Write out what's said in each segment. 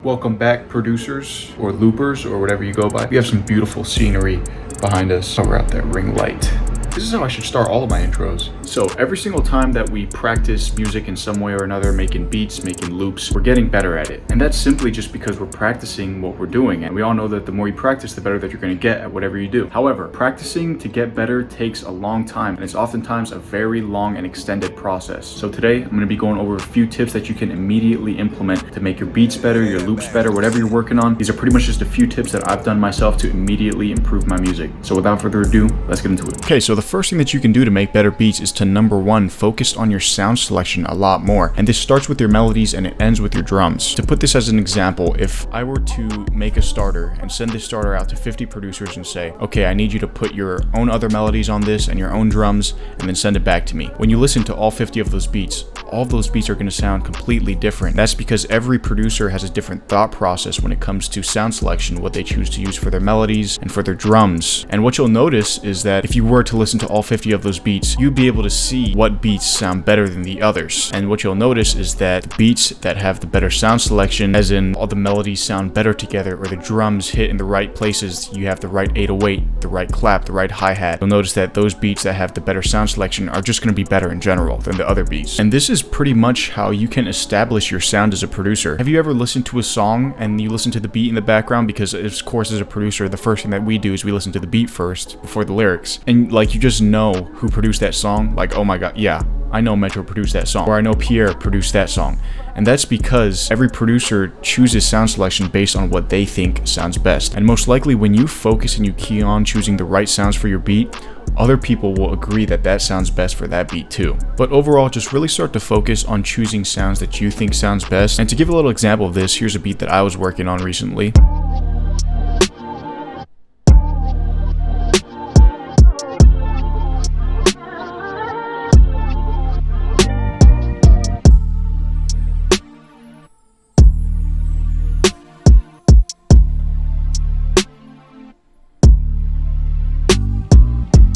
Welcome back, producers or loopers or whatever you go by. We have some beautiful scenery behind us. So we're out that ring light. This is how I should start all of my intros. So every single time that we practice music in some way or another, making beats, making loops, we're getting better at it. And that's simply just because we're practicing what we're doing. And we all know that the more you practice, the better that you're gonna get at whatever you do. However, practicing to get better takes a long time, and it's oftentimes a very long and extended process. So today, I'm gonna be going over a few tips that you can immediately implement to make your beats better, your loops better, whatever you're working on. These are pretty much just a few tips that I've done myself to immediately improve my music. So without further ado, let's get into it. Okay, so the first thing that you can do to make better beats is to, number one, focus on your sound selection a lot more. And this starts with your melodies and it ends with your drums. To put this as an example, if I were to make a starter and send this starter out to 50 producers and say, okay, I need you to put your own other melodies on this and your own drums and then send it back to me. When you listen to all 50 of those beats, all of those beats are going to sound completely different. That's because every producer has a different thought process when it comes to sound selection, what they choose to use for their melodies and for their drums. And what you'll notice is that if you were to listen to all 50 of those beats, you'd be able to see what beats sound better than the others. And what you'll notice is that the beats that have the better sound selection, as in all the melodies sound better together or the drums hit in the right places, you have the right 808, the right clap, the right hi-hat, you'll notice that those beats that have the better sound selection are just going to be better in general than the other beats. And this is pretty much how you can establish your sound as a producer. Have you ever listened to a song and you listen to the beat in the background? Because of course, as a producer, the first thing that we do is we listen to the beat first before the lyrics. And like, you just know who produced that song. Like, oh my god, yeah, I know Metro produced that song, or I know Pierre produced that song. And that's because every producer chooses sound selection based on what they think sounds best. And most likely when you focus and you key on choosing the right sounds for your beat, other people will agree that that sounds best for that beat too. But overall, just really start to focus on choosing sounds that you think sounds best. And to give a little example of this, here's a beat that I was working on recently.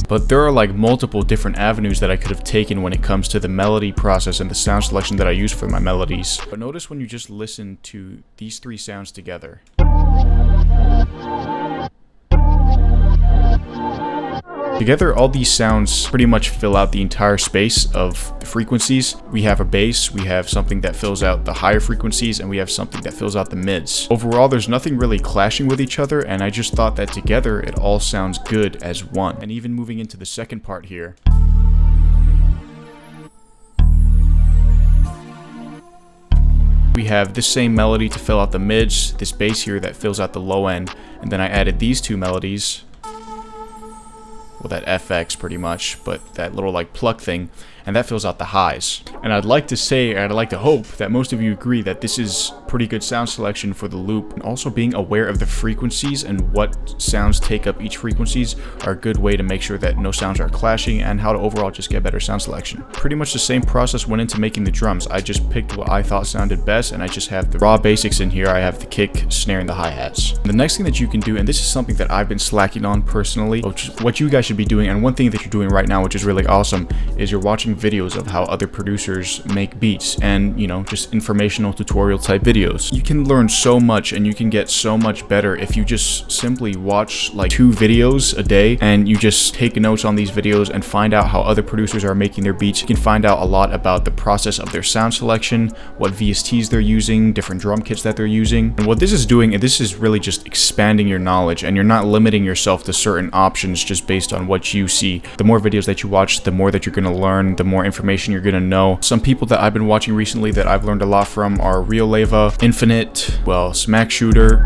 But there are like multiple different avenues that I could have taken when it comes to the melody process and the sound selection that I use for my melodies. But notice when you just listen to these three sounds together. Together, all these sounds pretty much fill out the entire space of the frequencies. We have a bass, we have something that fills out the higher frequencies, and we have something that fills out the mids. Overall, there's nothing really clashing with each other, and I just thought that together it all sounds good as one. And even moving into the second part here, we have this same melody to fill out the mids, this bass here that fills out the low end, and then I added these two melodies. Well, that FX pretty much, but that little like pluck thing, and that fills out the highs. And I'd like to say, and I'd like to hope that most of you agree that this is pretty good sound selection for the loop. And also being aware of the frequencies and what sounds take up each frequencies are a good way to make sure that no sounds are clashing and how to overall just get better sound selection. Pretty much the same process went into making the drums. I just picked what I thought sounded best, and I just have the raw basics in here. I have the kick, snare, and the hi-hats. The next thing that you can do, and this is something that I've been slacking on personally, which is what you guys should be doing, and one thing that you're doing right now, which is really awesome, is you're watching videos of how other producers make beats and, you know, just informational tutorial type videos. You can learn so much and you can get so much better if you just simply watch like 2 videos a day and you just take notes on these videos and find out how other producers are making their beats. You can find out a lot about the process of their sound selection, what VSTs they're using, different drum kits that they're using. And what this is doing, and this is really just expanding your knowledge, and you're not limiting yourself to certain options just based on what you see. The more videos that you watch, the more that you're going to learn, the more information you're going to know. Some people that I've been watching recently that I've learned a lot from are Real Leva, Infinite, well, Smack Shooter.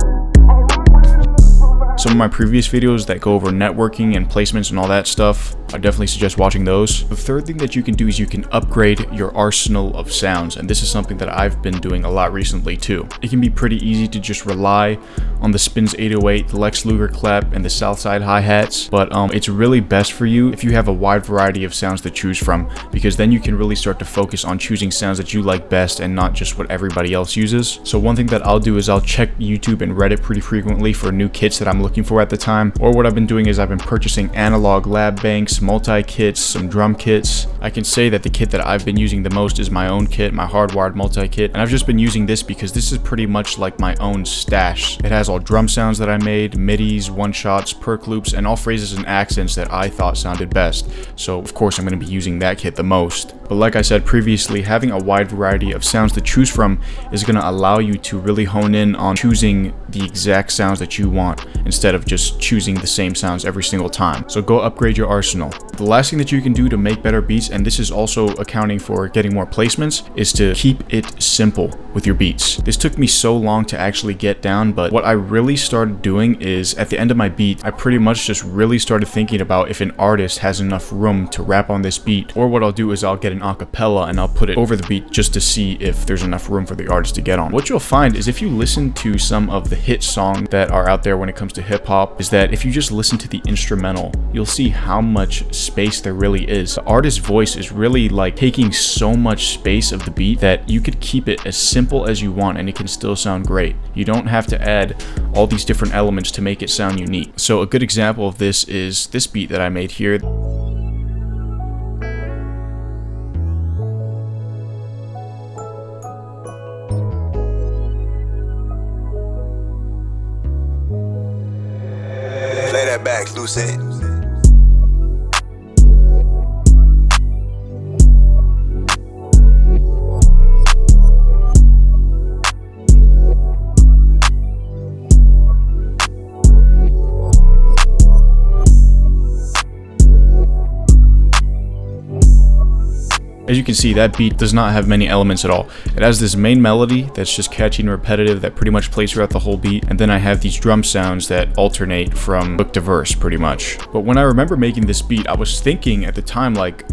Some of my previous videos that go over networking and placements and all that stuff, I definitely suggest watching those. The third thing that you can do is you can upgrade your arsenal of sounds, and this is something that I've been doing a lot recently too. It can be pretty easy to just rely on the Spins 808, the Lex Luger clap, and the Southside hi-hats, but it's really best for you if you have a wide variety of sounds to choose from, because then you can really start to focus on choosing sounds that you like best and not just what everybody else uses. So one thing that I'll do is I'll check YouTube and Reddit pretty frequently for new kits that I'm looking for at the time, or what I've been doing is I've been purchasing analog lab banks kits, multi-kits, some drum kits. I can say that the kit that I've been using the most is my own kit, my hardwired multi-kit, and I've just been using this because this is pretty much like my own stash. It has all drum sounds that I made, midis, one-shots, perk loops, and all phrases and accents that I thought sounded best. So of course I'm going to be using that kit the most. But like I said previously, having a wide variety of sounds to choose from is going to allow you to really hone in on choosing the exact sounds that you want instead of just choosing the same sounds every single time. So go upgrade your arsenal. The last thing that you can do to make better beats, and this is also accounting for getting more placements, is to keep it simple with your beats. This took me so long to actually get down, but what I really started doing is at the end of my beat, I pretty much just really started thinking about if an artist has enough room to rap on this beat, or what I'll do is I'll get an acapella and I'll put it over the beat just to see if there's enough room for the artist to get on. What you'll find is if you listen to some of the hit songs that are out there when it comes to hip hop, is that if you just listen to the instrumental, you'll see how much space there really is. The artist's voice is really like taking so much space of the beat that you could keep it as simple as you want and it can still sound great. You don't have to add all these different elements to make it sound unique. So a good example of this is this beat that I made here. Play that back, Lucent. As you can see, that beat does not have many elements at all. It has this main melody that's just catchy and repetitive that pretty much plays throughout the whole beat, and then I have these drum sounds that alternate from hook to verse pretty much. But when I remember making this beat, I was thinking at the time like,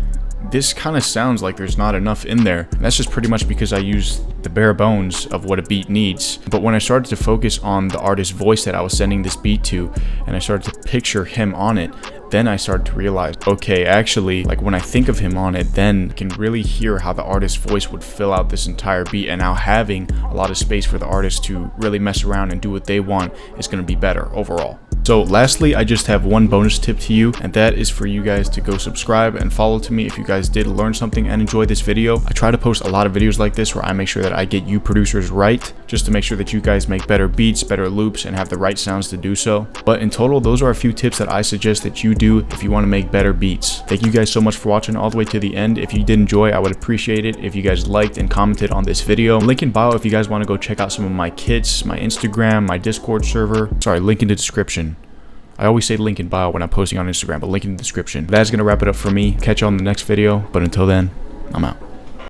this kind of sounds like there's not enough in there. And that's just pretty much because I use the bare bones of what a beat needs. But when I started to focus on the artist's voice that I was sending this beat to, and I started to picture him on it, then I started to realize, okay, actually, like when I think of him on it, then I can really hear how the artist's voice would fill out this entire beat, and now having a lot of space for the artist to really mess around and do what they want is going to be better overall. So lastly, I just have one bonus tip to you, and that is for you guys to go subscribe and follow to me if you guys did learn something and enjoy this video. I try to post a lot of videos like this where I make sure that I get you producers right, just to make sure that you guys make better beats, better loops, and have the right sounds to do so. But in total, those are a few tips that I suggest that you do if you want to make better beats. Thank you guys so much for watching all the way to the end. If you did enjoy, I would appreciate it if you guys liked and commented on this video. Link in bio if you guys want to go check out some of my kits, my Instagram, my Discord server. Sorry, link in the description. I always say link in bio when I'm posting on Instagram, but link in the description. That's going to wrap it up for me. Catch you on the next video, but until then, I'm out.